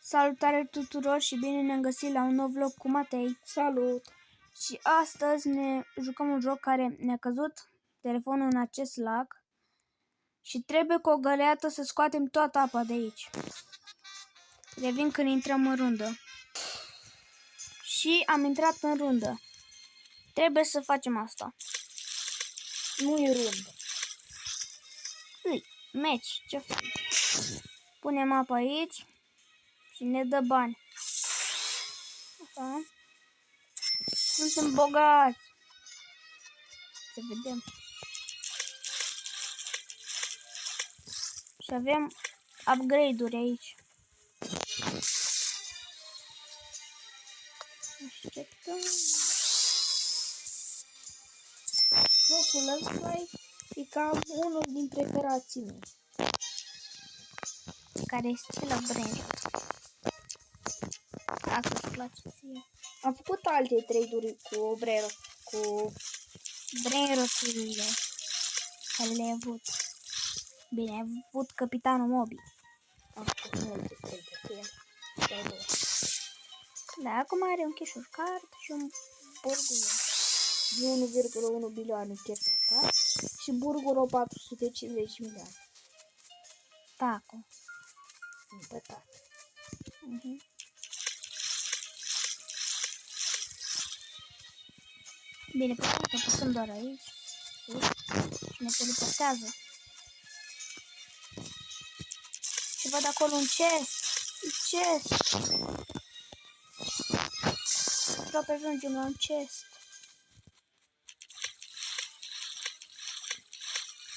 Salutare tuturor și bine ne-am găsit la un nou vlog cu Matei. Salut! Și astăzi ne jucăm un joc care ne-a căzut telefonul în acest lac și trebuie cu o găleată să scoatem toată apa de aici. Revin când intrăm în rundă. Și am intrat în rundă. Trebuie să facem asta. Nu e rundă. Meci, ce faci? Punem apa aici și ne dă bani. Așa. Suntem bogați. Să vedem. Și avem upgrade-uri aici. Așteptăm. Jocul ăsta e cam unul din preferații mei. Care este la Brain. Dacă îți place ție. Am făcut alte trade-uri cu Obrero, cu Brain-roturile care le-ai avut. Bine, ai avut Capitanul Mobi. am făcut multe trade-uri cu el. Da, acum are un cash card și un burgulo. De 1,1 bilioane cash card și burguro 450 milioane. Taco. Împătat. Bine, putem să apăsăm doar aici. Și ne teleportează. Și văd acolo un chest. Un chest. Aproape ajungem la un chest.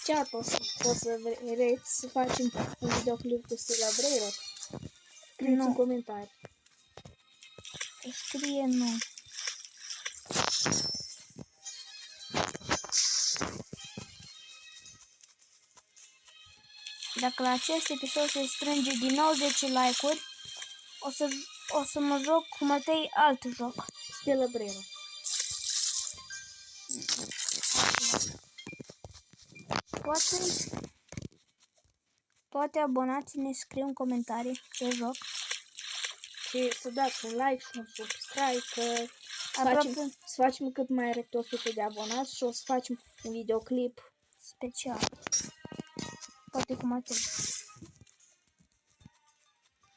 Ce poți să vreți să facem un videoclip cu Stella Brero? Scrieți în comentarii. Scrie nu. Dacă la acest episod se strânge din nou 10 like-uri, o să mă joc cu Matei alt joc. Stella Brero. Poate abonații ne scriu în comentarii ce joc. Și să dați un like și un subscribe, că să facem cât mai repede 100 de abonați și o să facem un videoclip special. Poate cu Matei.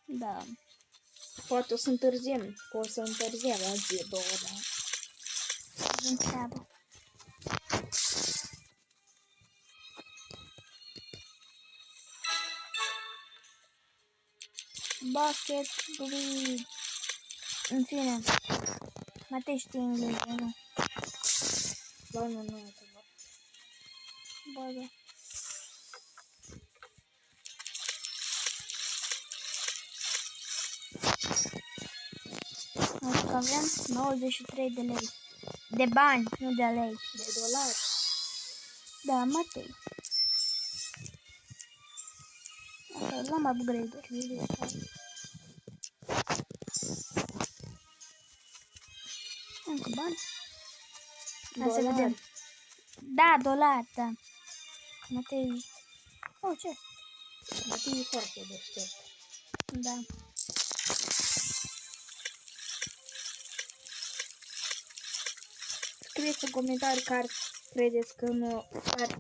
Da. Poate o să întârziem, la zi, două, da. Din treabă. Bucket bleed. În fine. Matei știe engleză, nu? Ba, nu. Ba, da. Așa că avem 93 de lei. De bani, nu de lei. De dolari. Da, Matei. Așa, luăm upgrade-uri. Încă bani. Hai să vedem. Da, dolari, da. Matei. Oh, ce? Matei e foarte deștept. Da. Scrieți în comentarii care credeți că nu are.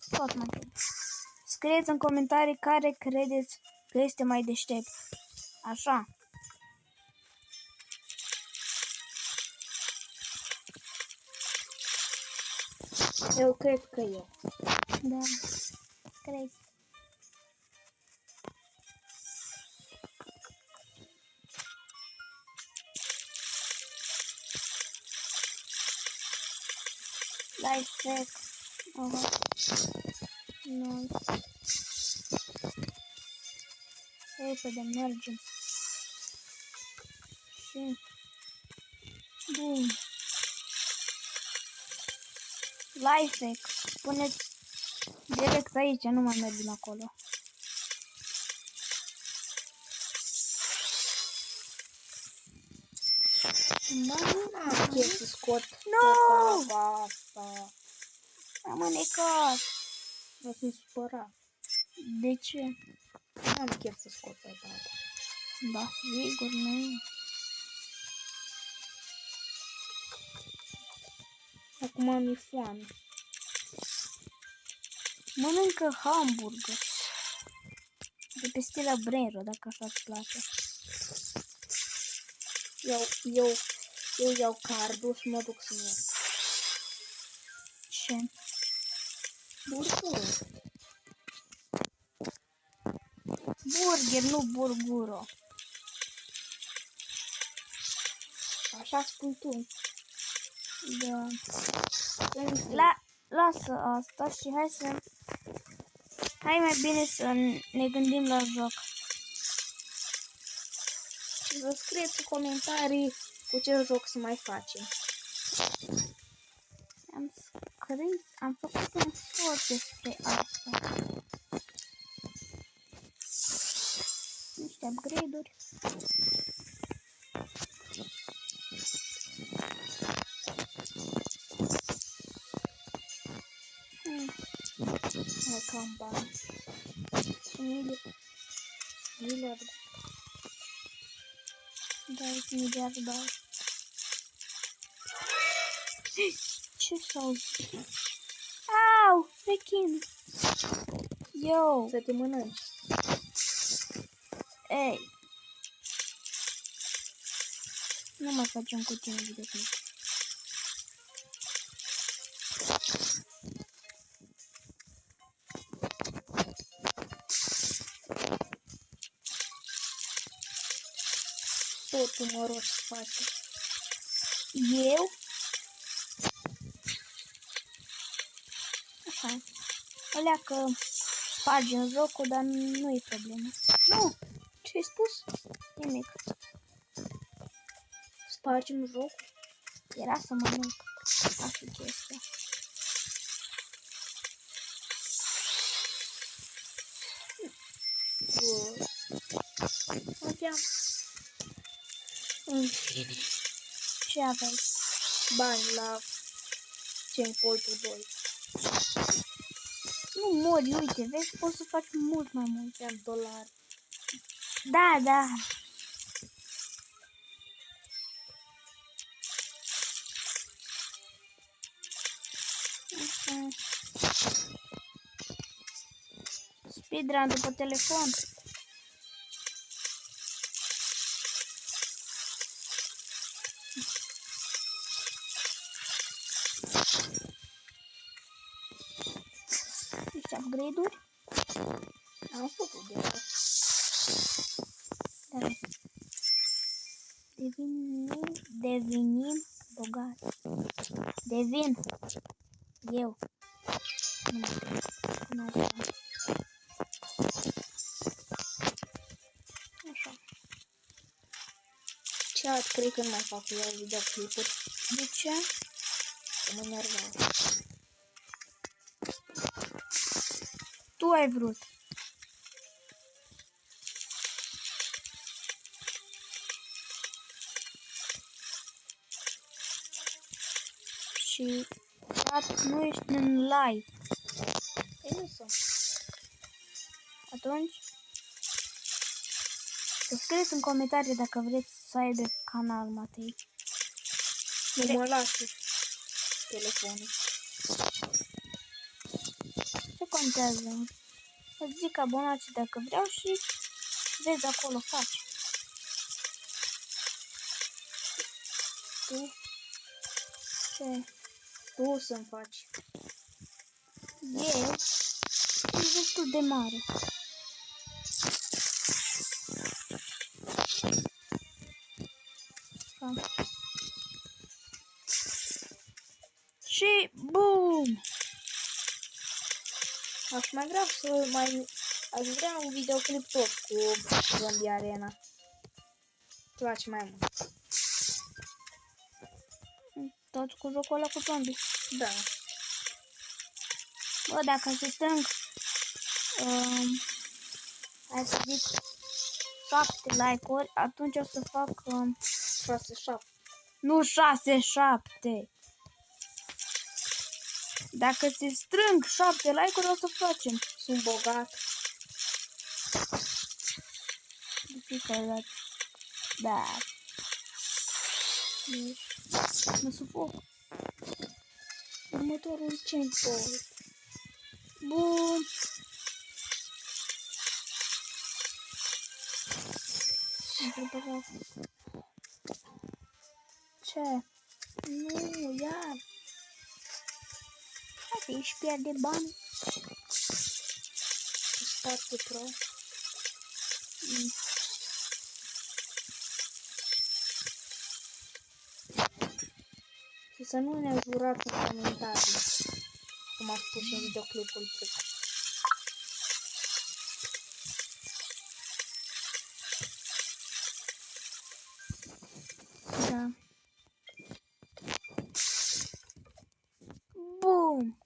Tot Matei. Scrieți în comentarii care credeți că este mai deștept. Așa. Eu cred că eu. Da. Crezi. Life hack. Aha. Noi. Repede mergem. Și... Bun. Life hack. Puneți direct aici, nu mai mergem acolo. Nu am chef să scot asta. Am înecat. Nu sunt supărat. De ce? Nu am chef să scot pe data. Da, sigur, nu. Acum mi-e foame. Mănâncă hamburger. De pe stila Brainro, dacă așa îți place. Eu iau cardul și mă duc să-mi iau. Ce? Burger. Burger, nu burguro. Așa spui tu. Da. Lasă asta și hai mai bine să ne gândim la joc. Și să scrieți în comentarii cu ce joc să mai facem. Am făcut un short despre asta. Niște upgrade-uri. Hai cam bani. Miliard. Dai miliard, da. Ce s-au zis? Au, rechin. Yo. Să te mănânci. Ei. Nu mai facem cu tine videoclip. Totul mă rog să faci. Eu? Așa. Alea că spargem jocul, dar nu e problemă. Nu! Ce-ai spus? Nimic. Spargem jocul? Era să mănânc. Asta e chestia. Aveam. Ce aveai? Bani la Chainpoint 2. Nu mori, uite, vezi, poți să faci mult mai mult. Am dolari. Da, da. Așa. Speedrun după telefon. Niște upgrade-uri. Am făcut deja. Dar devenim bogați. Devin. Eu. Nu mai cred. Așa. Chat, cred că nu mai fac cu ea videoclipuri. De ce? Că mă enervează. Tu ai vrut. Și chat, nu ești în live. Ei, nu sunt. Atunci să scrieți în comentarii dacă vreți să aibă canal, Matei. Nu mă lasă telefonul. Ce contează? Îți zic abonații dacă vreau și vezi acolo, faci. Tu? Ce? Tu să-mi faci. Eu? E destul de mare. Și BUM! Aș vrea un videoclip tot cu Zombie Arena. Îmi place mai mult. Tot cu jocul ăla cu zombie. Da. Bă, dacă se strâng, hai să zic, 7 like-uri, atunci o să fac 6-7. nu 6-7. Dacă se strâng 7 like-uri, o să facem. Sunt bogat. De fică da. Mă sufoc. Următorul checkpoint. Bun. Ce? Nu, iar. Poate își pierde bani. Start de pro. Și să nu ne jurați în comentarii, cum a spus în videoclipul trecut. Da. Bum.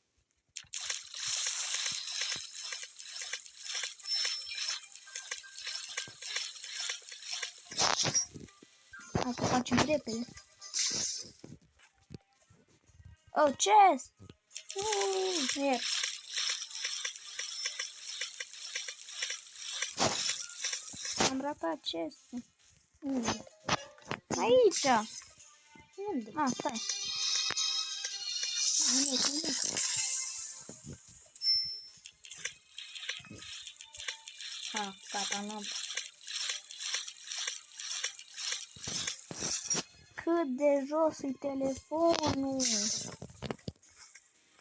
Acum facem repede. Oh, chest! Iar. Am ratat chestul. Unde? Aici! Unde? Ah, stai. Unde? Ah, gata, n-am. Cât de jos e telefonul!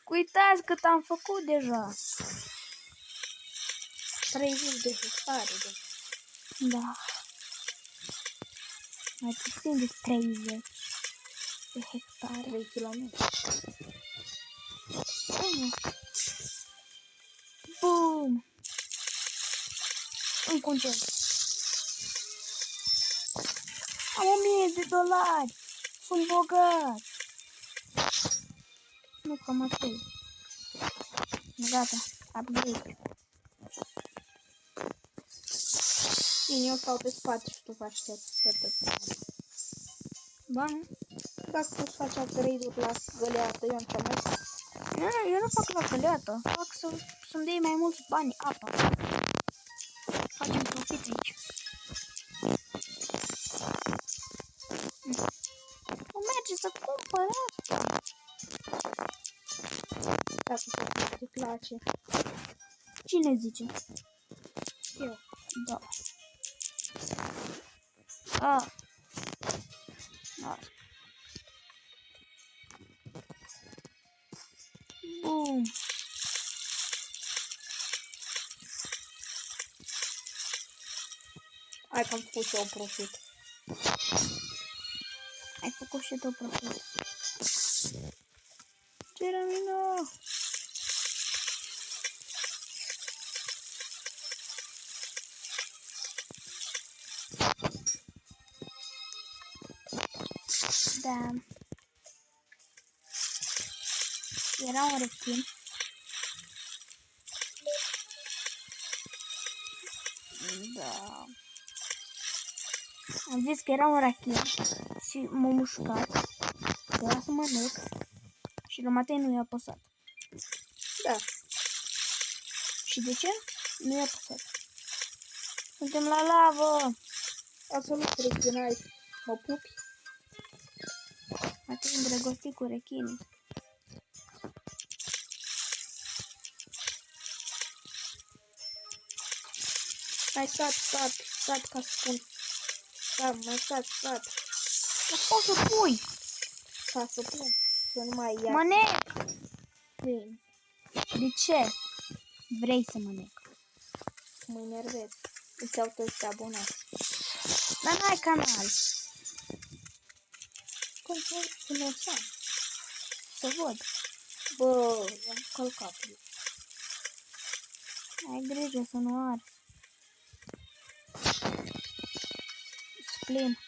Uitați cât am făcut deja! 30 de hectare de. Da. Mai puțin de 30 de hectare. 3 km. Bum! Încă un cer. Am $1000! Sunt bogat! Nu, cam atât. Gata, upgrade. Bine, eu stau pe spate și tu faci tot. Ba, nu? Dacă tu faci upgrade-uri la găleată, eu am cea mai fac. Eu nu fac la căleată. Fac să-mi dai mai mulți bani apa. Facem profit aici. Nu merge să cumpăr asta. Dacă te place. Cine zice? Eu. Da. Ah. Da. Bum. Hai că am făcut și eu profit. Ai făcut și tu profit. Geronimo! Da. Era un rechin. Da. Am zis că era un rechin și m-a mușcat. Era să mănânc și la Matei nu i-a păsat. Da. Și de ce? Nu i-a păsat. Suntem la lavă! Absolut rechinai. Mă pupi? Matei îndrăgostit cu rechinii. Mai sat ca spun. Da, mai sat. Nu poți să pui! Ca să pun. Să nu mai ia. Mănec! Bine. De ce vrei să mănec? Mă enervez. Îți iau toți abonați. Dar n-ai canal. Cum să nu așa? Să văd. Bă, am călcat. Ai grijă să nu arzi. Splin.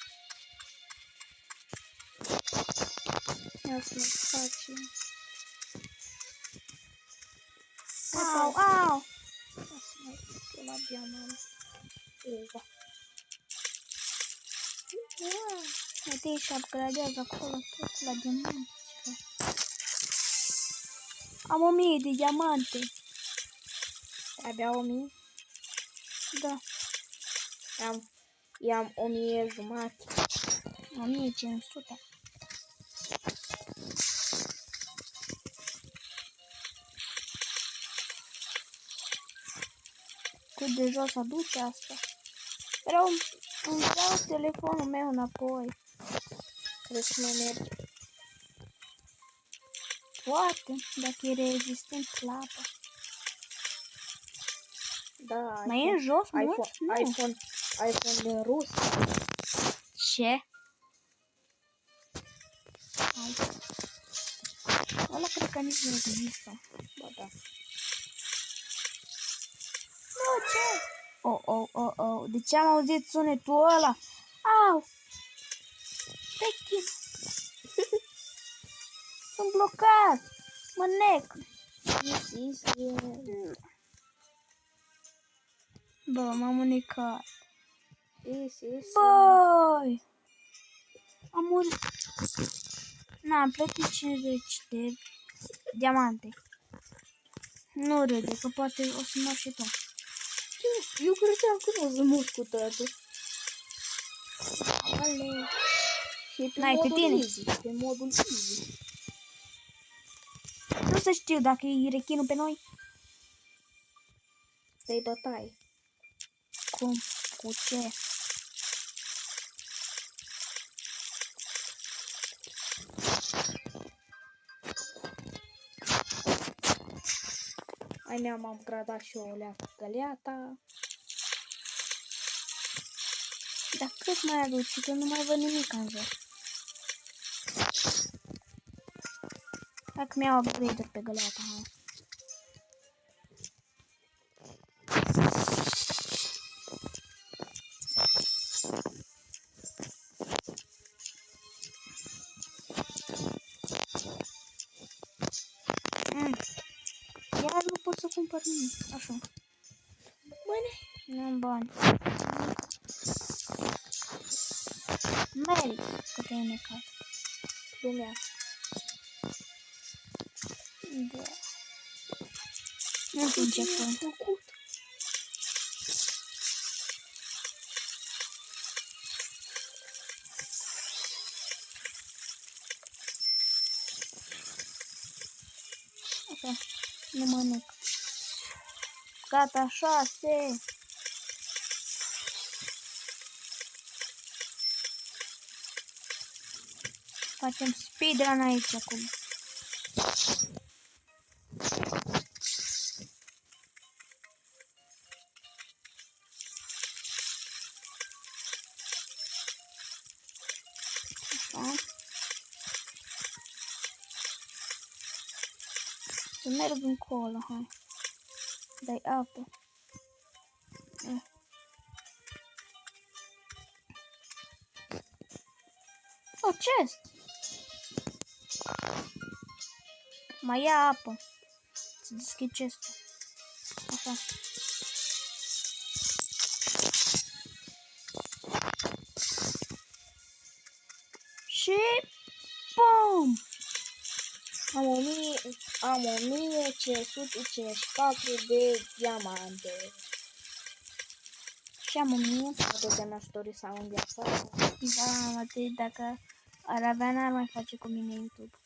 Ia să ne facem. Au! Ia să mai duc la diamant. Eva. Matei și upgradează acolo tot la diamante. Am 1000 de diamante. Abia 1000? Da. Am I-am 1500. 1500. Cât de jos aduce asta? Vreau îmi dau telefonul meu înapoi. Crezi că mai merg? Poate, dacă e rezistent la apă. Da, Mai e în jos mult? Nu. iPhone din rus. Ce? Ăla cred că nici nu există. Ba da. Nu, ce? Oh. De ce am auzit sunetul ăla? Au! Pechi! Sunt blocat! Mă nec! Bă, m-am unecat. Băi! Am murit. N-am plătit 50 de diamante. Nu râde, că poate o să mor și tu. Eu credeam că nu o să mor cu totul. Ale. Și pe N-ai pe modul tine. easy. Pe modul easy. Nu să știu dacă e rechinul pe noi. Să-i bătai. Cum? Cu ce? Ai mea m-am gradat și o leacă găleata. Dar cât mai aduci? Că nu mai văd nimic în jos. Dacă mi-au upgrade-uri pe găleata, hai. Iar nu pot să cumpăr nimic. Așa. Bine. Nu am bani. Meri, că te-ai necat. Lumea. Da. Nu știu ce fac. Făcut. Așa. Nu mă nec. Gata, 6. Facem speedrun aici acum. Așa. Să merg încolo, hai. Dai apă. O, chest! Mai ia apă. Să deschid chestul. Așa. Și... BOOM! Am 1554 de diamante. Și am 1000. Atâtea mi-aș dori să am în viața. Da, atât dacă ar avea, n-ar mai face cu mine YouTube.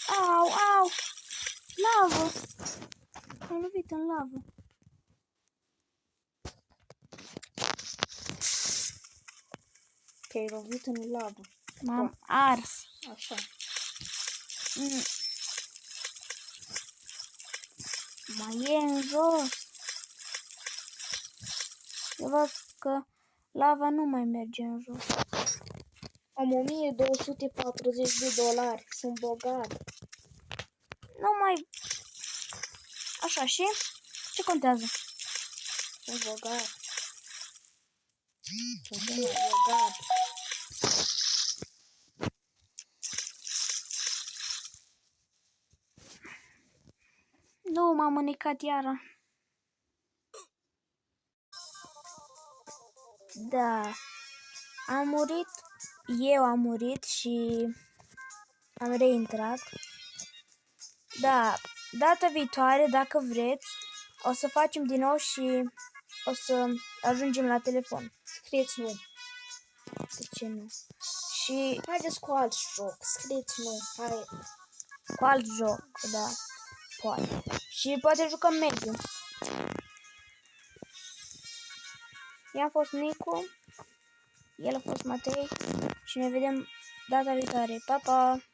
Au! Lavă! M-am lovit în lavă. Te-ai lovit în lavă. M-am ars. Așa. Mai e în jos. Eu văd că lava nu mai merge în jos. Am 1240 de dolari. Sunt bogat. Nu mai... Așa, și? Ce contează? Sunt bogat. Sunt bogat. Nu, m-am mânecat iară. Da. Am murit. Eu am murit și am reintrat. Da, data viitoare, dacă vreți, o să facem din nou și o să ajungem la telefon. Scrieți nu. De ce nu? Și Haideți cu alt joc. Scrieți nu. Hai. cu alt joc, da, poate. Și poate jucăm mediu. Eu am fost Nicu, el a fost Matei și ne vedem data viitoare. Pa, pa!